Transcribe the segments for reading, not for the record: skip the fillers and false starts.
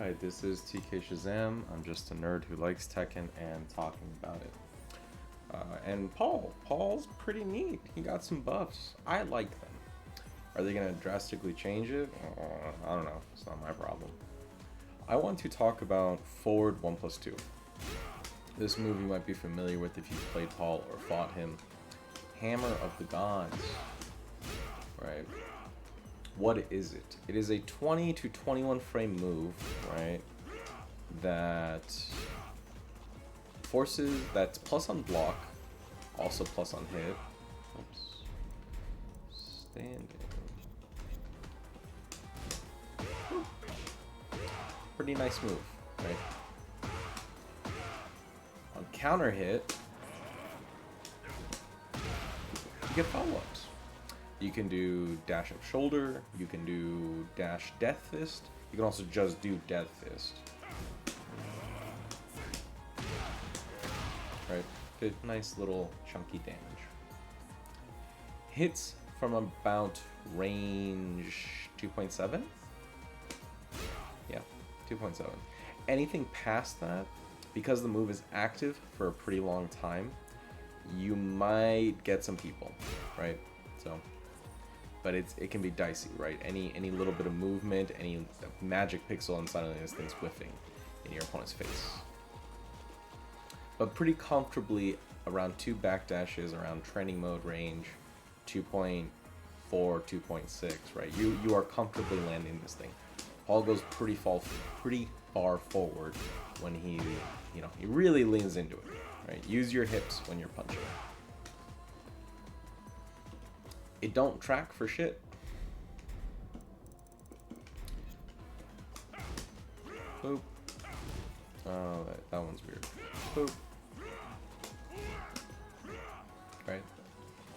Alright, this is TK Shazam. I'm just a nerd who likes Tekken and talking about it. And Paul's pretty neat. He got some buffs. I like them. Are they going to drastically change it? I don't know. It's not my problem. I want to talk about Forward 1+2. This move you might be familiar with if you've played Paul or fought him. Hammer of the Gods. Right? What is it? It is a 20 to 21 frame move, right? That forces, that's plus on block, also plus on hit. Oops. Standing. Pretty nice move, right? On counter hit, you get follow-ups. You can do dash up shoulder, you can do dash death fist, you can also just do death fist. Right, good, nice little chunky damage. Hits from about range 2.7? Yeah, 2.7. Anything past that, because the move is active for a pretty long time, you might get some people, right? So, but it can be dicey, right? Any little bit of movement, any magic pixel, and suddenly this thing's whiffing in your opponent's face. But pretty comfortably around 2 backdashes, around training mode range, 2.4, 2.6, right? You are comfortably landing this thing. Paul goes pretty far forward when he really leans into it, right? Use your hips when you're punching. It don't track for shit. Boop. Oh, that one's weird. Boop. Right.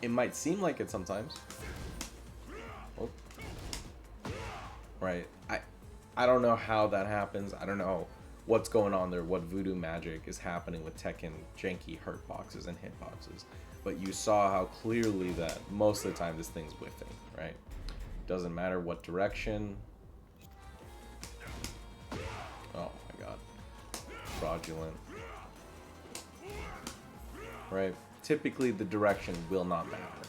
It might seem like it sometimes. Oh. Right. I don't know how that happens. I don't know what's going on there, what voodoo magic is happening with Tekken janky hurt boxes and hit boxes. But you saw how clearly that most of the time this thing's whiffing, right? Doesn't matter what direction. Oh my god. Fraudulent. Right? Typically the direction will not matter.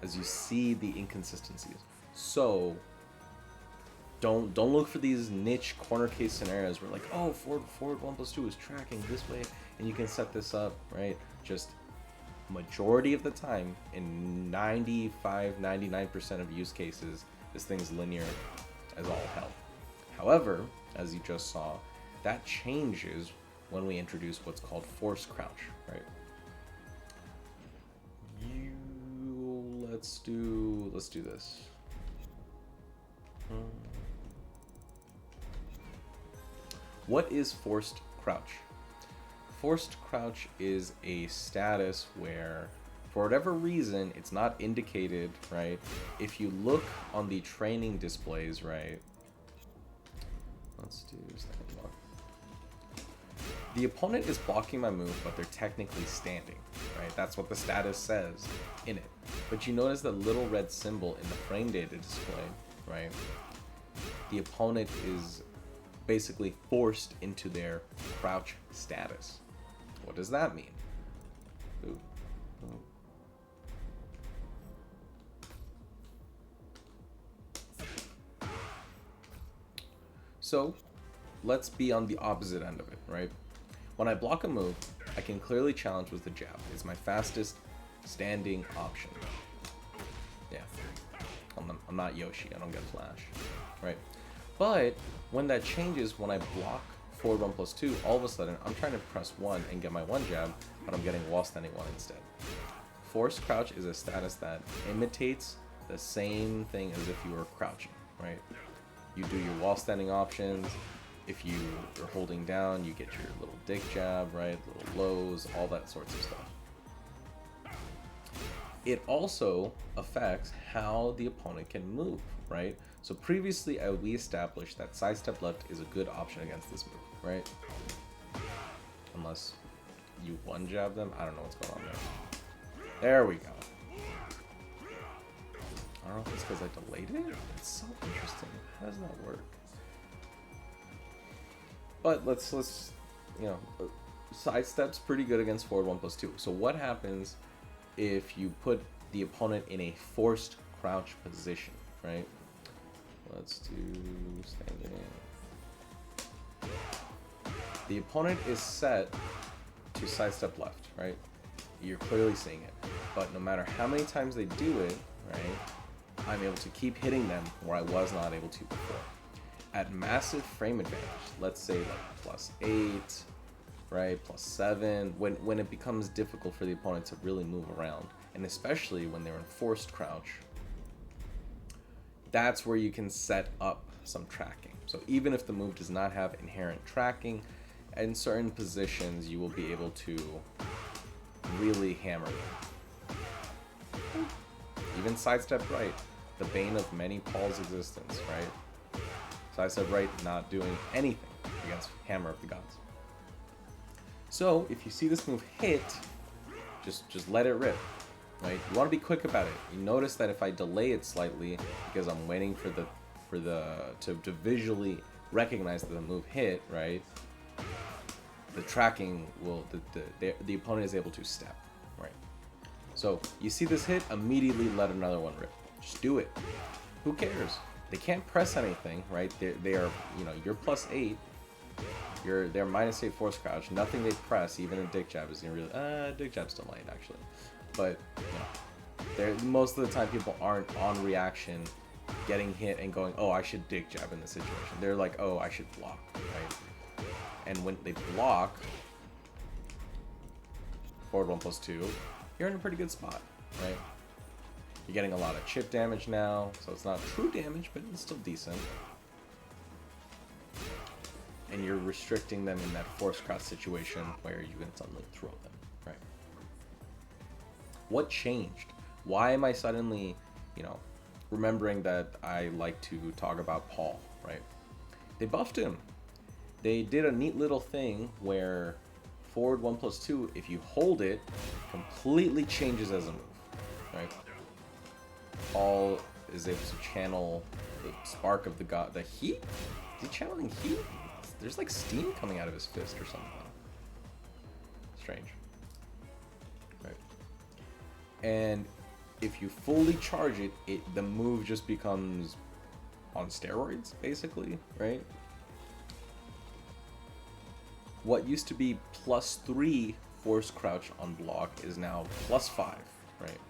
As you see the inconsistencies. So don't look for these niche corner case scenarios where like, oh, forward 1+2 is tracking this way and you can set this up, right? Just majority of the time, in 95-99% of use cases, this thing's linear as all hell. However, as you just saw, that changes when we introduce what's called force crouch, right? Let's do this. What is forced crouch? Forced crouch is a status where, for whatever reason, it's not indicated, right? If you look on the training displays, right? Let's do standing block. The opponent is blocking my move, but they're technically standing, right? That's what the status says in it. But you notice the little red symbol in the frame data display, right? The opponent is basically forced into their crouch status. What does that mean? Ooh. Ooh. So, let's be on the opposite end of it, right? When I block a move, I can clearly challenge with the jab. It's my fastest standing option. Yeah. I'm not Yoshi, I don't get flash, right? But when that changes, when I block forward 1+2, all of a sudden I'm trying to press 1 and get my 1 jab, but I'm getting wall standing 1 instead. Forced crouch is a status that imitates the same thing as if you were crouching, right? You do your wall standing options. If you are holding down, you get your little dick jab, right? Little lows, all that sorts of stuff. It also affects how the opponent can move, right? So previously, we established that sidestep left is a good option against this move, right? Unless you one jab them. I don't know what's going on there. There we go. I don't know if it's because I delayed it. It's so interesting. How does that work? But let's you know, sidestep's pretty good against forward 1+2. So what happens if you put the opponent in a forced crouch position, right? Let's do standing. The opponent is set to sidestep left, right? You're clearly seeing it. But no matter how many times they do it, right, I'm able to keep hitting them where I was not able to before. At massive frame advantage, let's say like +8, right, +7, when it becomes difficult for the opponent to really move around, and especially when they're in forced crouch, that's where you can set up some tracking. So even if the move does not have inherent tracking, in certain positions you will be able to really hammer them. Even sidestep right, the bane of many Paul's existence, right? Sidestep right not doing anything against Hammer of the Gods. So if you see this move hit, just let it rip. Right? You want to be quick about it. You notice that if I delay it slightly because I'm waiting for to visually recognize that the move hit, right? The tracking will the opponent is able to step, right? So you see this hit, immediately let another one rip. Just do it. Who cares? They can't press anything, right? They are, you know, you're +8. They're -8 force crouch. Nothing they press, even a dick jab, is gonna really dick jab's still light actually. But you know, most of the time people aren't on reaction, getting hit and going, oh, I should dick jab in this situation. They're like, oh, I should block, right? And when they block forward 1+2, you're in a pretty good spot, right? You're getting a lot of chip damage now, so it's not true damage, but it's still decent. And you're restricting them in that force crouch situation where you can suddenly throw them, right? What changed? Why am I suddenly, you know, remembering that I like to talk about Paul, right? They buffed him. They did a neat little thing where forward 1+2, if you hold it, completely changes as a move, right? Paul is able to channel the spark of the god, the heat? Is he channeling heat? There's like steam coming out of his fist or something. Strange. Right. And if you fully charge it, the move just becomes on steroids, basically, right? What used to be +3 force crouch on block is now +5, right?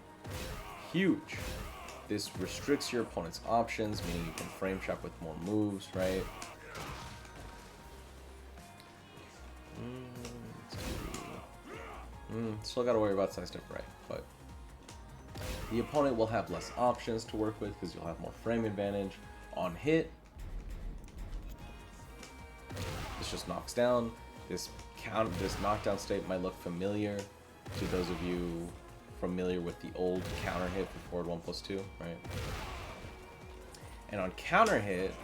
Huge. This restricts your opponent's options, meaning you can frame trap with more moves, right? Still gotta worry about sidestep right, but the opponent will have less options to work with because you'll have more frame advantage. On hit, this just knocks down. This knockdown state might look familiar to those of you familiar with the old counter hit for forward 1+2, right? And on counter hit,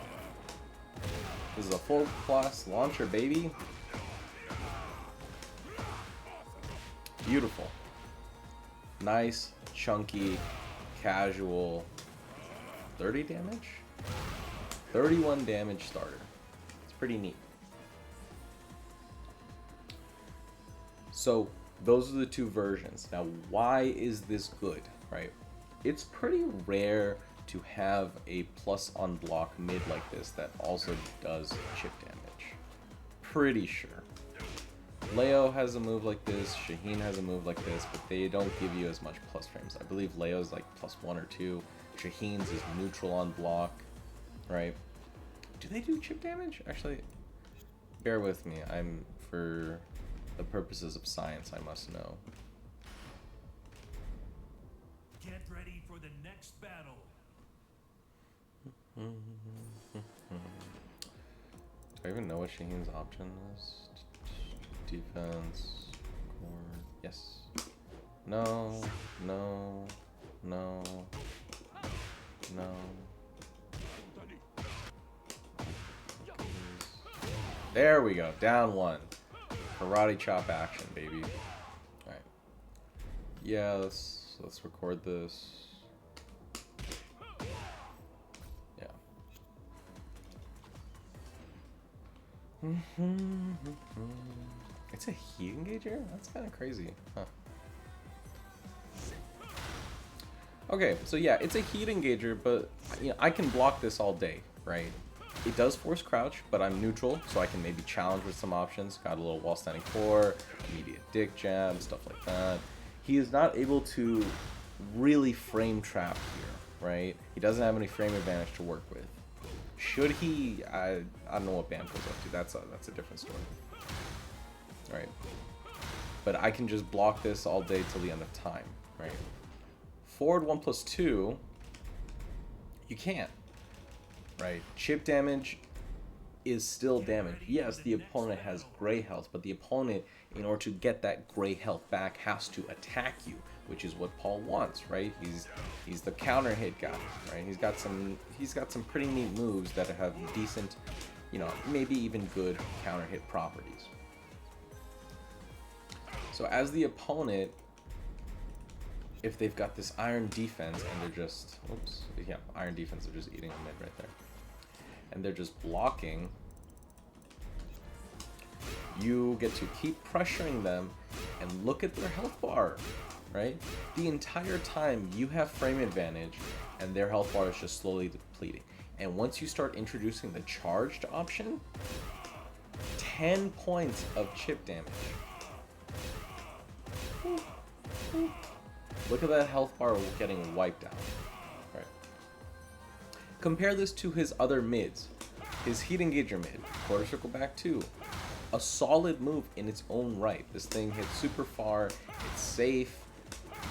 this is a full plus launcher, baby. Beautiful. Nice, chunky, casual, 30 damage? 31 damage starter. It's pretty neat. So those are the two versions. Now, why is this good, right? It's pretty rare to have a plus on block mid like this that also does chip damage. Pretty sure. Leo has a move like this, Shaheen has a move like this, but they don't give you as much plus frames. I believe Leo's like +1 or 2. Shaheen's is neutral on block, right? Do they do chip damage? Actually, bear with me. For the purposes of science, I must know. Get ready for the next battle. Do I even know what Shaheen's option is? Defense, corner, yes. No, no, no, no. There we go, down 1. Karate chop action, baby. Alright. Yeah, let's record this. Yeah. It's a heat engager? That's kind of crazy. Huh. Okay, so yeah, it's a heat engager, but you know, I can block this all day, right? It does force crouch, but I'm neutral, so I can maybe challenge with some options. Got a little wall standing 4, immediate dick jab, stuff like that. He is not able to really frame trap here, right? He doesn't have any frame advantage to work with. Should he? I don't know what Banco's up to. That's a different story. Right. But I can just block this all day till the end of time, right? Forward 1+2, you can't, right? Chip damage is still damage. Yes, the opponent has gray health, but the opponent, in order to get that gray health back, has to attack you, which is what Paul wants, right? He's the counter hit guy, right? He's got some pretty neat moves that have decent, you know, maybe even good counter hit properties. So as the opponent, if they've got this iron defense and they're just, oops, yeah, iron defense, they're just eating a mid right there. And they're just blocking, you get to keep pressuring them and look at their health bar, right? The entire time you have frame advantage and their health bar is just slowly depleting. And once you start introducing the charged option, 10 points of chip damage. Look at that health bar getting wiped out. Right. Compare this to his other mids. His heat engager mid, quarter circle back 2. A solid move in its own right. This thing hits super far, it's safe,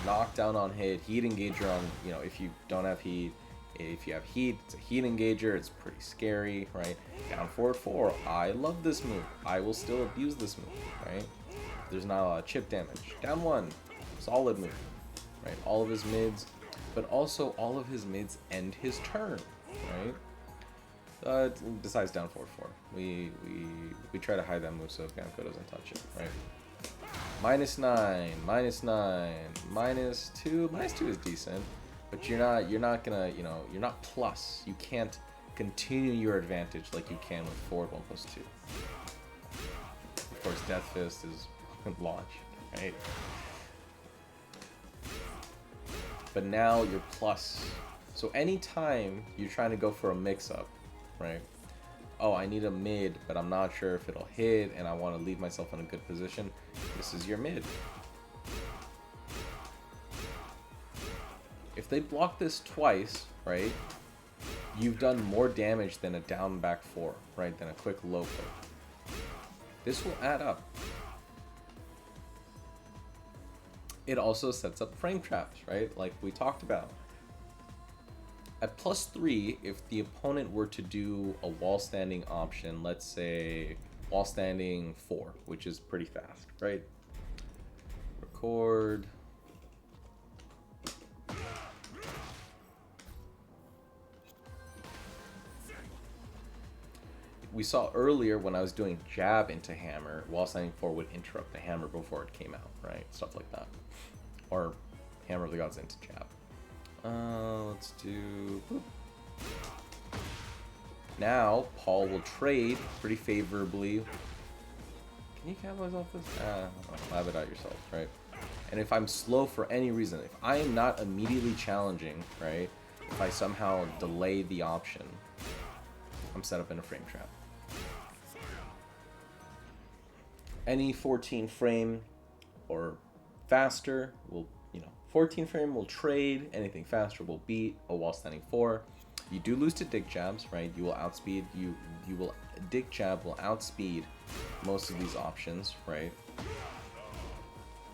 knockdown on hit, heat engager on, you know, if you don't have heat. If you have heat, it's a heat engager, it's pretty scary, right? Down forward 4, I love this move. I will still abuse this move, right? There's not a lot of chip damage. Down 1, solid move. Right, all of his mids, but also all of his mids end his turn, right? Besides down 4-4, we try to hide that move so Banco doesn't touch it, right? -9, -9, -2. -2 is decent, but you're not gonna, you know, you're not plus. You can't continue your advantage like you can with forward 1+2. Of course, Death Fist is launch, right? But now you're plus. So anytime you're trying to go for a mix-up, right? Oh, I need a mid, but I'm not sure if it'll hit, and I want to leave myself in a good position. This is your mid. If they block this twice, right, you've done more damage than a down back 4, right, than a quick low poke. This will add up. It also sets up frame traps, right? Like we talked about. At +3, if the opponent were to do a wall standing option, let's say wall standing 4, which is pretty fast, right? Record. We saw earlier when I was doing jab into hammer, wall standing 4 would interrupt the hammer before it came out, right? Stuff like that. Or hammer of the gods into jab. Let's do... Whoop. Now, Paul will trade pretty favorably. Can you capitalize off this? Lab it out yourself, right? And if I'm slow for any reason, if I am not immediately challenging, right? If I somehow delay the option, I'm set up in a frame trap. Any 14 frame or faster will, 14 frame will trade, anything faster will beat a wall standing 4. You do lose to dick jabs, right? You will outspeed, dick jab will outspeed most of these options, right?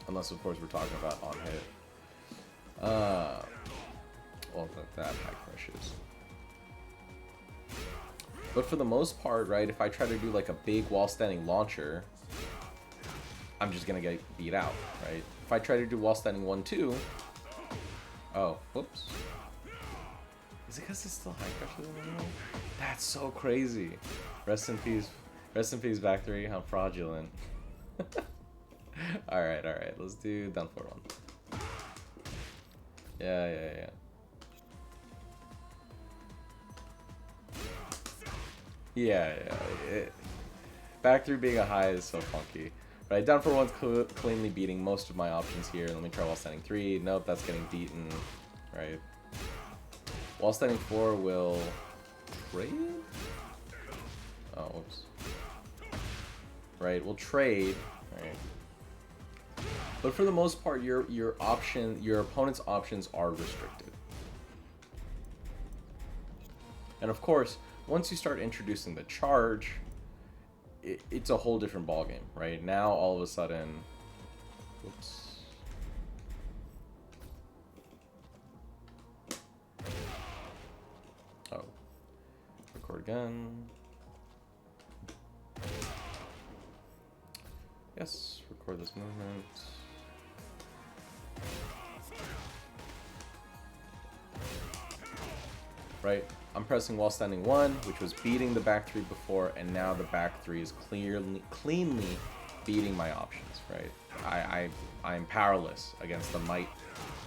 Unless, of course, we're talking about on hit. Well, that high crushes. But for the most part, right, if I try to do like a big wall standing launcher, I'm just gonna get beat out, right? If I try to do wall standing 1-2, oh, whoops. Is it because it's still high crushes in the middle? That's so crazy. Rest in peace, back 3. How fraudulent. Alright, let's do down 4-1. Yeah. Yeah. Back 3 being a high is so funky. Right, down for 1's cleanly beating most of my options here. Let me try while standing 3. Nope, that's getting beaten. Right. While standing 4 will trade? Oh, whoops. Right, we'll trade. Right. But for the most part, your opponent's options are restricted. And of course, once you start introducing the charge, it's a whole different ballgame, right? Now, all of a sudden... Oops. Oh. Record again. Yes, record this movement. Right, I'm pressing while standing 1, which was beating the back 3 before, and now the back 3 is cleanly beating my options, right? I'm powerless against the might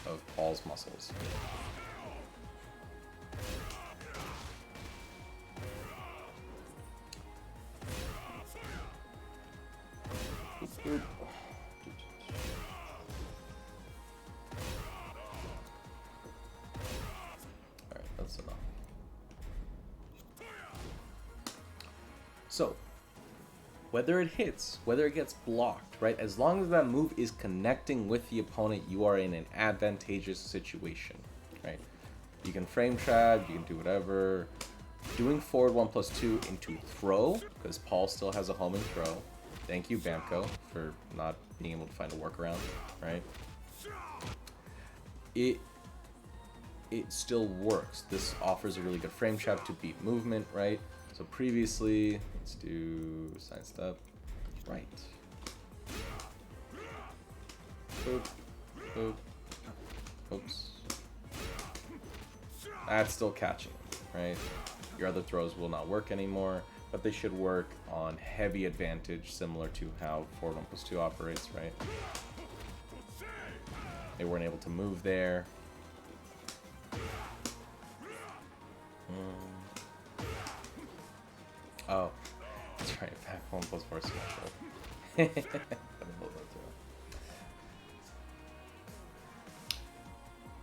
of Paul's muscles. Alright, that's enough. So, whether it hits, whether it gets blocked, right? As long as that move is connecting with the opponent, you are in an advantageous situation, right? You can frame trap, you can do whatever. Doing forward 1+2 into throw, because Paul still has a homing throw. Thank you, Bamco, for not being able to find a workaround, right? It still works. This offers a really good frame trap to beat movement, right? So previously, let's do sidestep, right. Boop, boop, oops. That's still catching, right? Your other throws will not work anymore, but they should work on heavy advantage, similar to how forward 1+2 operates, right? They weren't able to move there. Oh, that's right. Back 1+4 special.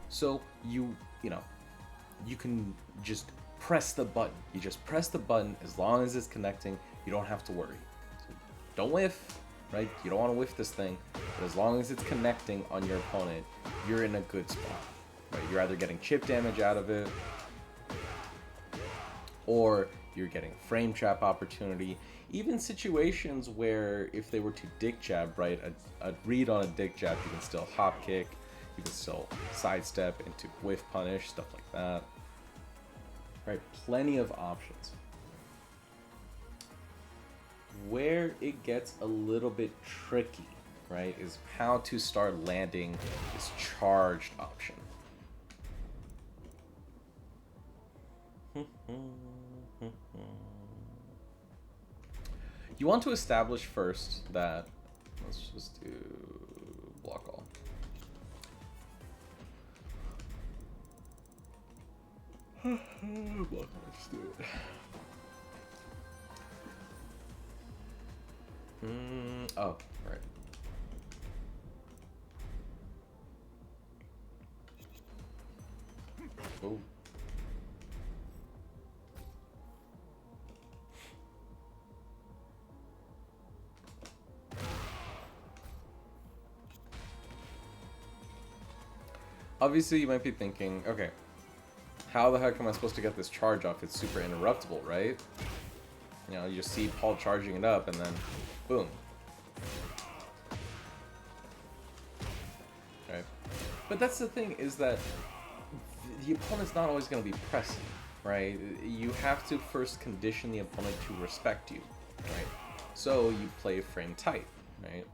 So you know, you can just press the button. You just press the button as long as it's connecting. You don't have to worry. So don't whiff, right? You don't want to whiff this thing. But as long as it's connecting on your opponent, you're in a good spot. Right? You're either getting chip damage out of it, or you're getting a frame trap opportunity. Even situations where if they were to dick jab, right, a read on a dick jab, you can still hop kick, you can still sidestep into whiff punish, stuff like that. Right, plenty of options. Where it gets a little bit tricky, right, is how to start landing this charged option. You want to establish first that, let's just do block all. Block all, let's do it. Oh, right. Oh. Obviously, you might be thinking, okay, how the heck am I supposed to get this charge off? It's super interruptible, right? You know, you just see Paul charging it up, and then, boom. Right? But that's the thing, is that the opponent's not always going to be pressing, right? You have to first condition the opponent to respect you, right? So you play frame tight, right?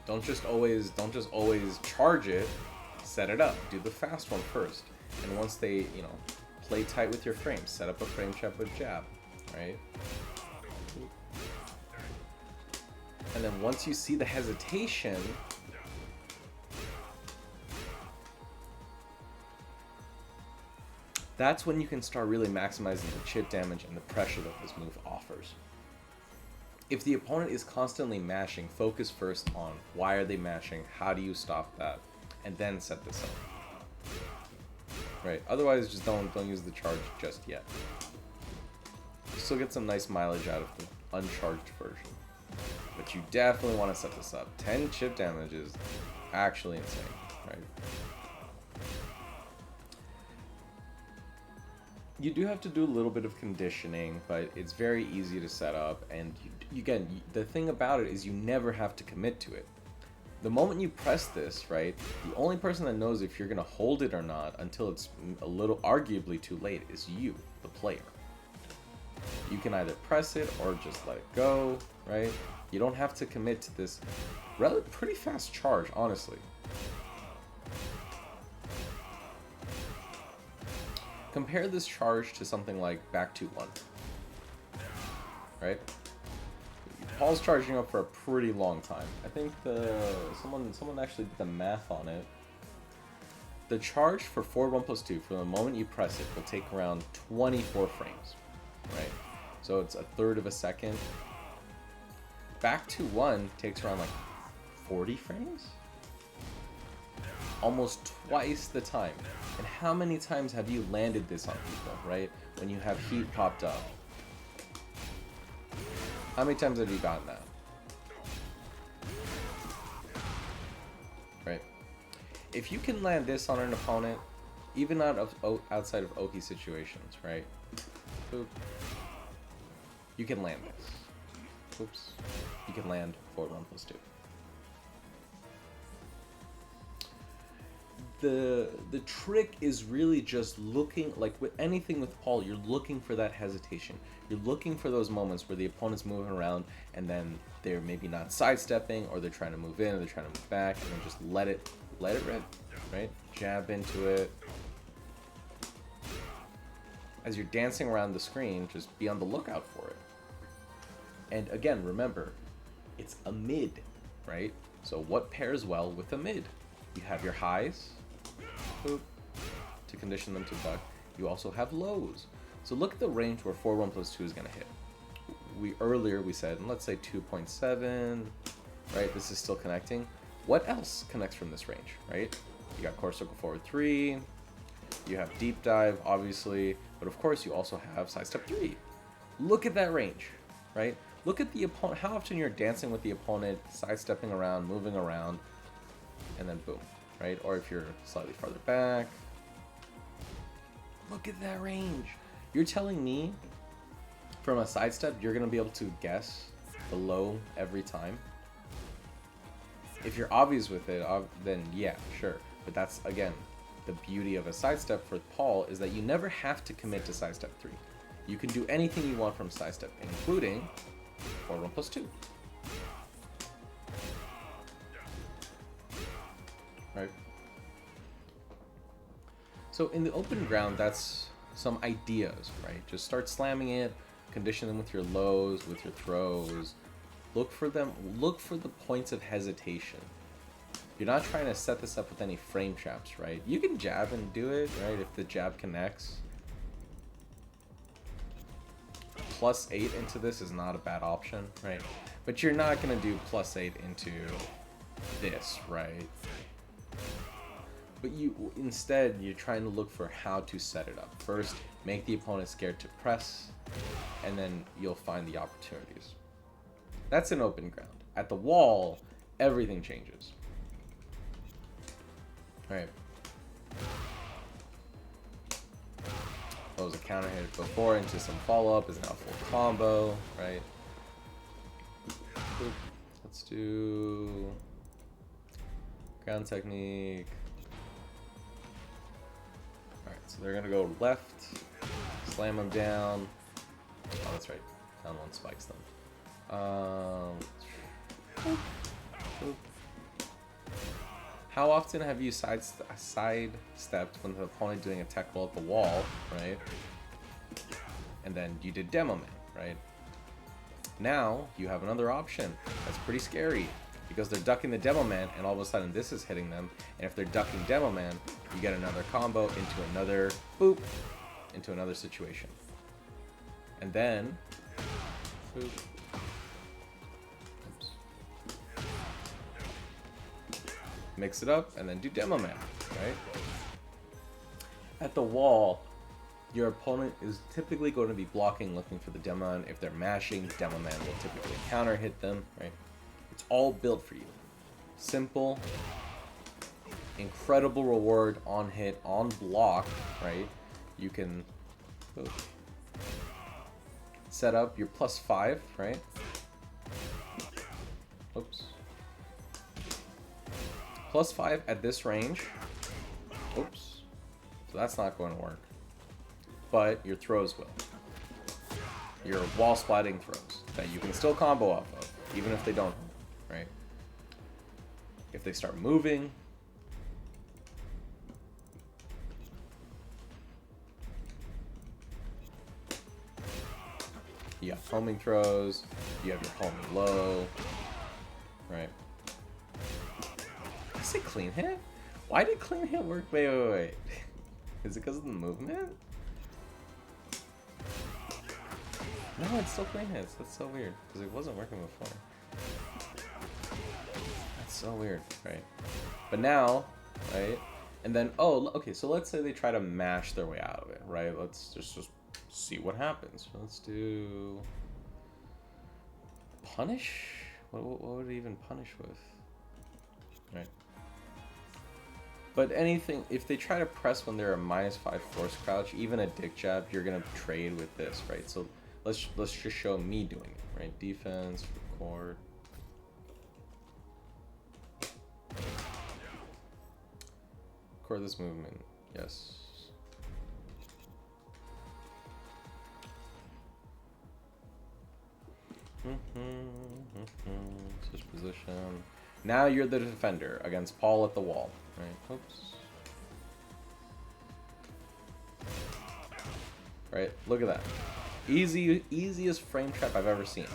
Don't just always charge it, set it up. Do the fast one first. And once they, you know, play tight with your frame, set up a frame trap with jab, right? And then once you see the hesitation, that's when you can start really maximizing the chip damage and the pressure that this move offers, If the opponent is constantly mashing, focus first on why are they mashing, how do you stop that, and then set this up. Right, otherwise just don't use the charge just yet. You still get some nice mileage out of the uncharged version. But you definitely want to set this up. 10 chip damage is actually insane, right? You do have to do a little bit of conditioning, but it's very easy to set up, and again, the thing about it is you never have to commit to it. The moment you press this, right, the only person that knows if you're going to hold it or not until it's a little arguably too late is you, the player. You can either press it or just let it go, right? You don't have to commit to this pretty fast charge, honestly. Compare this charge to something like back 2-1, right? Paul's charging up for a pretty long time. I think someone actually did the math on it. The charge for 4-1+2 from the moment you press it will take around 24 frames, right? So it's a third of a second. Back 2-1 takes around like 40 frames? Almost twice the time. And how many times have you landed this on people, right? When you have heat popped up. How many times have you gotten that? Right? If you can land this on an opponent, even outside of Oki situations, right? Boop. You can land this. Oops. You can land 4-1+2. The trick is really just looking, like with anything with Paul, you're looking for that hesitation. You're looking for those moments where the opponent's moving around and then they're maybe not sidestepping, or they're trying to move in, or they're trying to move back, and then just let it rip, right? Jab into it. As you're dancing around the screen, just be on the lookout for it. And again, remember, it's a mid, right? So what pairs well with a mid? You have your highs, boop, to condition them to duck. You also have lows. So look at the range where 4-1+2 is going to hit. Earlier we said, let's say 2.7, right? This is still connecting. What else connects from this range, right? You got core circle forward 3. You have deep dive, obviously, but of course you also have sidestep 3. Look at that range, right? Look at the opponent. How often you're dancing with the opponent, sidestepping around, moving around, and then boom, right? Or if you're slightly farther back. Look at that range. You're telling me from a sidestep you're going to be able to guess the low every time? If you're obvious with it, then yeah, sure. But that's, again, the beauty of a sidestep for Paul is that you never have to commit to sidestep 3. You can do anything you want from sidestep, including 4-1+2. Right? So in the open ground, that's some ideas, right? Just start slamming it, condition them with your lows, with your throws. Look for them, look for the points of hesitation. You're not trying to set this up with any frame traps, right? You can jab and do it, right? If the jab connects. +8 into this is not a bad option, right? But you're not going to do +8 into this, right? But instead, you're trying to look for how to set it up. First, make the opponent scared to press, and then you'll find the opportunities. That's an open ground. At the wall, everything changes. Alright. That was a counter hit before into some follow-up, is now full combo, right? Let's do ground technique. Alright, so they're gonna go left, slam them down. Oh, that's right. Down one spikes them. How often have you sidestepped when the opponent doing a tech ball at the wall, right? And then you did Demo Man, right? Now you have another option that's pretty scary because they're ducking the Demo Man and all of a sudden this is hitting them. And if they're ducking Demo Man, you get another combo into another boop, into another situation. And then boop, mix it up, and then do Demo Man, right? At the wall, your opponent is typically going to be blocking, looking for the Demo Man. If they're mashing, Demo Man will typically counter hit them, right? It's all built for you. Simple, incredible reward on hit, on block, right? You can set up your +5, right? Oops. +5 at this range. Oops. So that's not going to work. But your throws will. Your wall splatting throws that you can still combo off of, even if they don't, right? If they start moving, you have homing throws, you have your homing low, right? Did I say clean hit? Why did clean hit work? Wait. Is it because of the movement? No, it's still clean hits. That's so weird, because it wasn't working before. That's so weird, right? But now, right? And then, oh, okay, so let's say they try to mash their way out of it, right? Let's just see what happens. Let's do punish. What would it even punish with? Right. But anything, if they try to press when they're a -5 force crouch, even a dick jab, you're gonna trade with this, right? So let's just show me doing it, right? Defense, record. Record this movement. Yes. Switch position. Now you're the defender against Paul at the wall. Right. Oops. Right. Look at that. Easiest frame trap I've ever seen.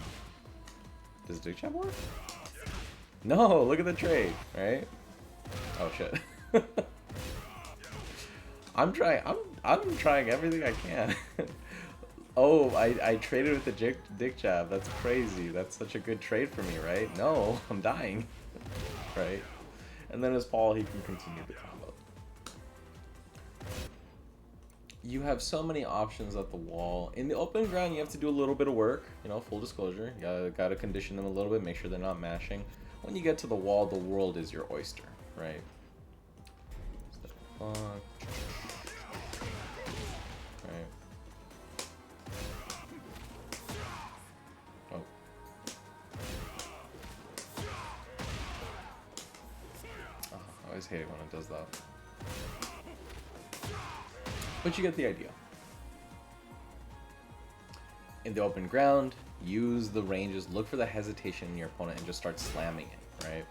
Does dick trap work? No. Look at the trade. Right. Oh shit. I'm trying everything I can. Oh, I traded with the dick jab. That's crazy. That's such a good trade for me, right? No, I'm dying. Right? And then as Paul, he can continue the combo. You have so many options at the wall. In the open ground, you have to do a little bit of work. You know, full disclosure. You gotta condition them a little bit, make sure they're not mashing. When you get to the wall, the world is your oyster, right? Right. Oh. I always hate it when it does that. But you get the idea. In the open ground, use the ranges, look for the hesitation in your opponent and just start slamming it, right?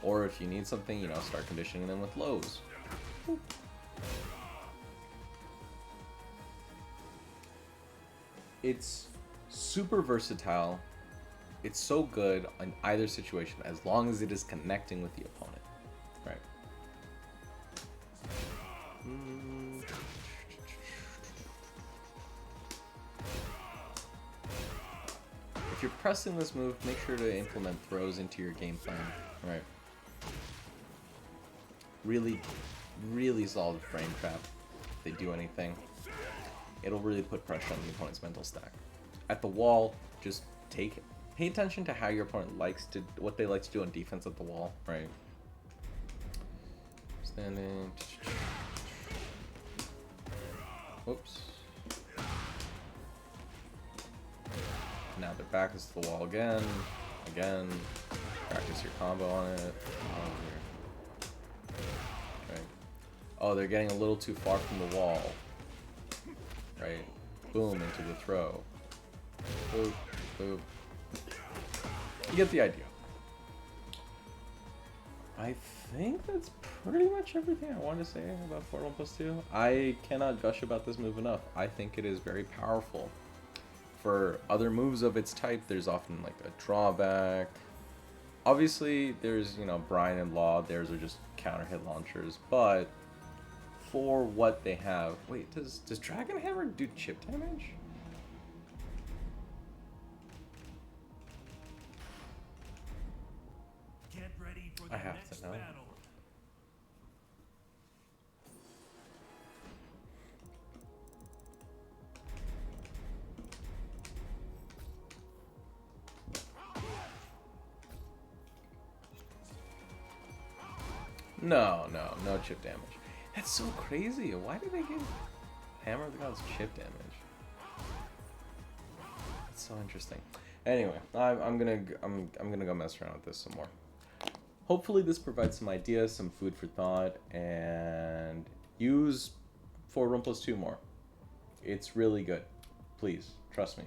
Or if you need something, you know, start conditioning them with lows. It's super versatile. It's so good in either situation as long as it is connecting with the opponent, right? If you're pressing this move, make sure to implement throws into your game plan, right? Really solid frame trap. If they do anything, it'll really put pressure on the opponent's mental stack. At the wall, just pay attention to how your opponent what they like to do on defense at the wall, right? Standing. Whoops. Now their back is to the wall again. Practice your combo on it. Right. Oh, they're getting a little too far from the wall. Right. Boom, into the throw. Boop, boop. You get the idea. I think that's pretty much everything I want to say about Forward 1+2. I cannot gush about this move enough. I think it is very powerful. For other moves of its type, there's often like a drawback. Obviously, there's, you know, Brian and Law. Theirs are just counter hit launchers. But for what they have... Wait, does Dragon Hammer do chip damage? Get ready for the I have next to know. battle. No, no chip damage. That's so crazy. Why did they give Hammer of the Gods chip damage? That's so interesting. Anyway, I'm gonna go mess around with this some more. Hopefully this provides some ideas, some food for thought, and use 4 1+2 more. It's really good. Please, trust me.